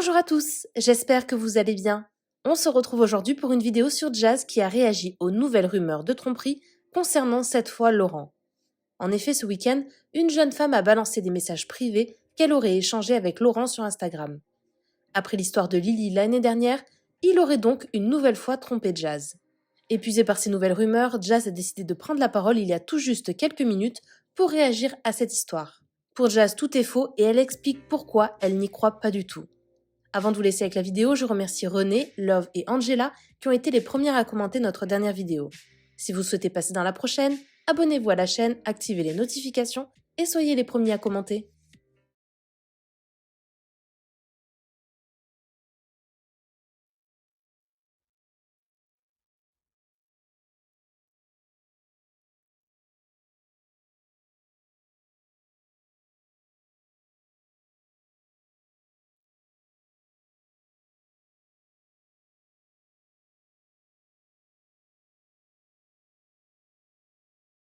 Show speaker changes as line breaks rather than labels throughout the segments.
Bonjour à tous, j'espère que vous allez bien. On se retrouve aujourd'hui pour une vidéo sur Jazz qui a réagi aux nouvelles rumeurs de tromperie concernant cette fois Laurent. En effet, ce week-end, une jeune femme a balancé des messages privés qu'elle aurait échangés avec Laurent sur Instagram. Après l'histoire de Lily l'année dernière, il aurait donc une nouvelle fois trompé Jazz. Épuisé par ces nouvelles rumeurs, Jazz a décidé de prendre la parole il y a tout juste quelques minutes pour réagir à cette histoire. Pour Jazz, tout est faux et elle explique pourquoi elle n'y croit pas du tout. Avant de vous laisser avec la vidéo, je remercie René, Love et Angela qui ont été les premières à commenter notre dernière vidéo. Si vous souhaitez passer dans la prochaine, abonnez-vous à la chaîne, activez les notifications et soyez les premiers à commenter.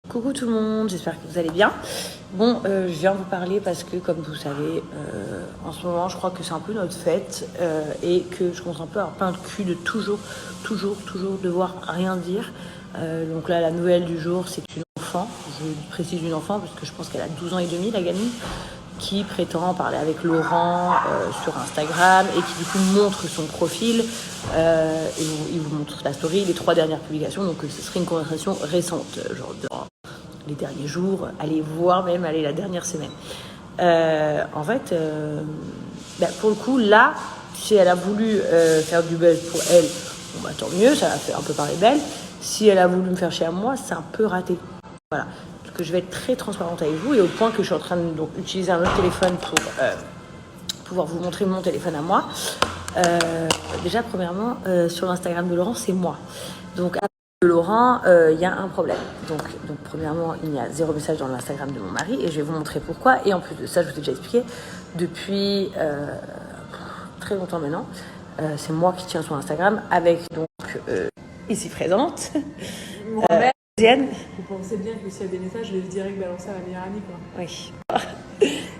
Coucou tout le monde, j'espère que vous allez bien. Bon, je viens vous parler parce que, comme vous savez, en ce moment, je crois que c'est un peu notre fête et que je commence un peu à avoir plein de cul de toujours devoir rien dire. Donc là, la nouvelle du jour, c'est une enfant, je précise une enfant parce que je pense qu'elle a 12 ans et demi, la gamine, qui prétend parler avec Laurent sur Instagram et qui du coup montre son profil et il vous montre la story, les 3 dernières publications, donc ce serait une conversation récente, genre les derniers jours, allez voir même, allez la dernière semaine. En fait, pour le coup, là, si elle a voulu faire du buzz pour elle, bon bah tant mieux, ça a fait un peu parler d'elle. Si elle a voulu me faire chier à moi, c'est un peu raté. Voilà. Donc je vais être très transparente avec vous et au point que je suis en train de donc, utiliser un autre téléphone pour pouvoir vous montrer mon téléphone à moi. Déjà, premièrement, sur l'Instagram de Laurent, c'est moi. Donc, de Laurent, il y a un problème. Donc, premièrement, il y a 0 message dans l'Instagram de mon mari et je vais vous montrer pourquoi. Et en plus de ça, je vous ai déjà expliqué, depuis très longtemps maintenant, c'est moi qui tiens son Instagram avec donc ici présente.
Mohamed, vous pensez bien que s'il y a des messages, je vais direct balancer à ma meilleure amie, quoi.
Oui.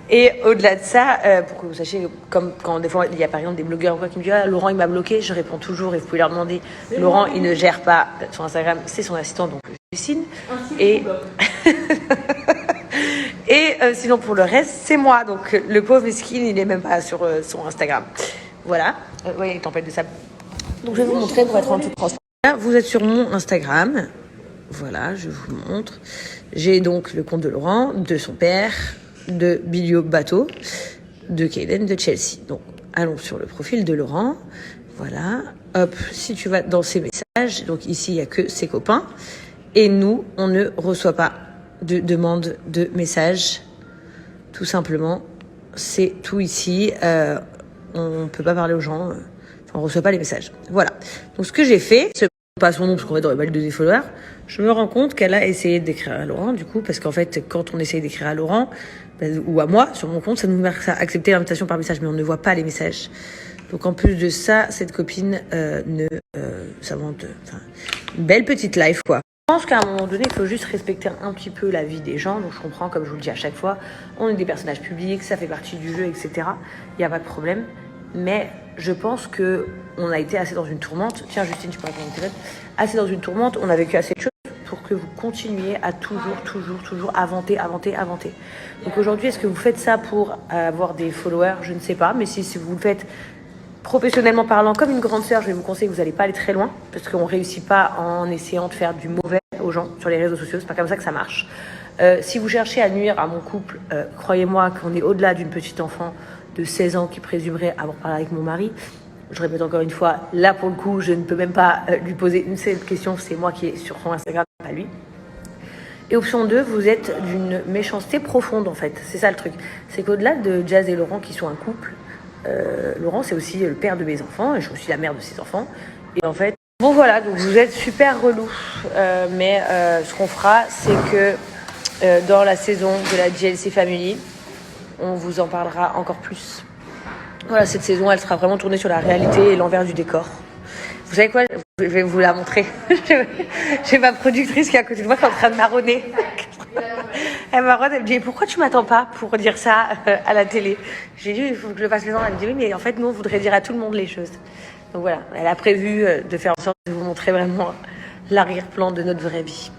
Et au-delà de ça, pour que vous sachiez, comme quand des fois il y a par exemple des blogueurs ou quoi qui me disent ah, Laurent il m'a bloqué, je réponds toujours et vous pouvez leur demander. Mais Laurent il ne gère pas son Instagram, c'est son assistant donc je lui signe. Et sinon pour le reste c'est moi donc le pauvre mesquine il est même pas sur son Instagram. Voilà. Oui, tempête de sable. Donc je vais vous montrer pour être en toute transparence. Là vous êtes sur mon Instagram. Voilà, je vous montre. J'ai donc le compte de Laurent, de son père, de Bilio Bateau, de Kaden, de Chelsea. Donc, allons sur le profil de Laurent. Voilà. Hop, si tu vas dans ses messages, donc ici, il n'y a que ses copains. Et nous, on ne reçoit pas de demande de messages. Tout simplement, c'est tout ici. On ne peut pas parler aux gens. On ne reçoit pas les messages. Voilà. Donc, ce que j'ai fait, c'est pas son nom parce qu'on va dans les balles de des followers, je me rends compte qu'elle a essayé d'écrire à Laurent, du coup, parce qu'en fait, quand on essaye d'écrire à Laurent, ou à moi, sur mon compte, ça nous met à accepter l'invitation par message, mais on ne voit pas les messages. Donc, en plus de ça, cette copine s'invente une belle petite life, quoi. Je pense qu'à un moment donné, il faut juste respecter un petit peu la vie des gens. Donc, je comprends, comme je vous le dis à chaque fois, on est des personnages publics, ça fait partie du jeu, etc. Il n'y a pas de problème. Mais je pense que on a été assez dans une tourmente. Tiens, Justine, tu peux répondre au téléphone. Assez dans une tourmente, on a vécu assez de choses pour que vous continuiez à toujours inventer. Donc aujourd'hui, est-ce que vous faites ça pour avoir des followers? Je ne sais pas. Mais si vous le faites professionnellement parlant, comme une grande sœur, je vais vous conseiller que vous n'allez pas aller très loin. Parce qu'on ne réussit pas en essayant de faire du mauvais aux gens sur les réseaux sociaux. C'est pas comme ça que ça marche. Si vous cherchez à nuire à mon couple, croyez-moi qu'on est au-delà d'une petite enfant de 16 ans qui présumerait avoir parlé avec mon mari. Je répète encore une fois, là pour le coup, je ne peux même pas lui poser une seule question, c'est moi qui est sur son Instagram, pas lui. Et option 2, vous êtes d'une méchanceté profonde en fait, c'est ça le truc. C'est qu'au-delà de Jazz et Laurent qui sont un couple, Laurent c'est aussi le père de mes enfants et je suis la mère de ses enfants. Et en fait, bon voilà, donc vous êtes super relou. Mais ce qu'on fera, c'est que dans la saison de la JLC Family, on vous en parlera encore plus. Voilà, cette saison, elle sera vraiment tournée sur la réalité et l'envers du décor. Vous savez quoi? Je vais vous la montrer. J'ai ma productrice qui est à côté de moi qui est en train de marronner. Marot, elle me dit, pourquoi tu m'attends pas pour dire ça à la télé? J'ai dit, il faut que je le fasse maintenant. Elle me dit, oui, mais en fait, nous, on voudrait dire à tout le monde les choses. Donc voilà, elle a prévu de faire en sorte de vous montrer vraiment l'arrière-plan de notre vraie vie.